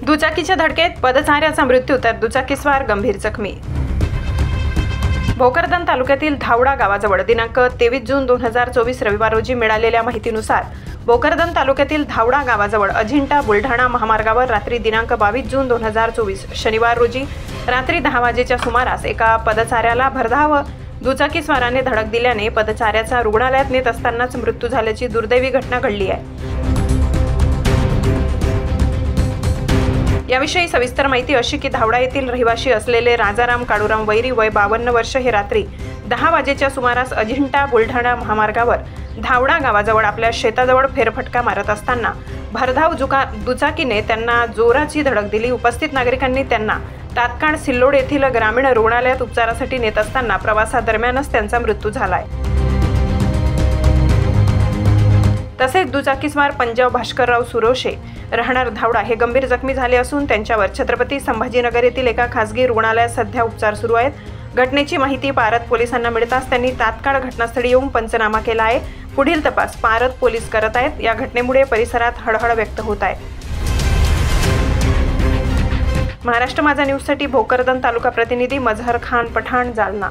दुचाकीच्या धडकेत पदचाऱ्याचा मृत्यू तर दुचाकीस्वार गंभीर जखमी। भोकरदन तालुक्यातील धावडा गावाजवळ दिनांक 23 जून 2024 रविवार रोजी मिळालेल्या माहितीनुसार भोकरदन तालुक्यातील धावडा गावाजवळ अजिंठा बुलढाणा महामार्गावर रात्री दिनांक 22 जून 2024 शनिवार रोजी रात्री 10 वाजेच्या सुमारास एका पदचाऱ्याला भरधाव दुचाकीस्वाराने धडक दिल्याने पदचाऱ्याचा रुग्णालयात नेत असतानाच मृत्यू झाल्याची दुर्दैवी घटना घडली आहे। याविषयी सविस्तर माहिती अशी की धावडा येथील रहिवासी असलेले राजाराम काळूराम वैरी वय 52 वर्ष हे रात्री 10 वाजेच्या सुमारास अजिंठा बुलढाणा महामार्गावर धावडा गावाजवळ आपल्या शेताजवळ फेरफटका मारत असताना भरधाव दुचाकीने त्यांना जोराची धडक दिली। उपस्थित नागरिकांनी त्यांना तात्काळ सिल्लोड येथील ग्रामीण रुग्णालयात उपचारासाठी नेत असताना प्रवासादरम्यानच त्यांचा मृत्यू झालाय। तसेच दुचाकीस्वार पंजाब भास्करराव सुरोशे राहणार धावडा हे गंभीर जखमी झाले असून त्यांच्यावर छत्रपती संभाजीनगर येथील एका खासगी रुग्णालयात सध्या उपचार सुरू आहेत। घटनेची माहिती पारत पोलिसांना मिळताच त्यांनी तात्काळ घटनास्थळी येऊन पंचनामा केला आहे। पुढील तपास पारत पोलीस करत आहेत। या घटनेमुळे परिसरात हळहळ व्यक्त होत आहे। महाराष्ट्र माझा न्यूजसाठी भोकरदन तालुका प्रतिनिधी मजहर खान पठाण, जालना।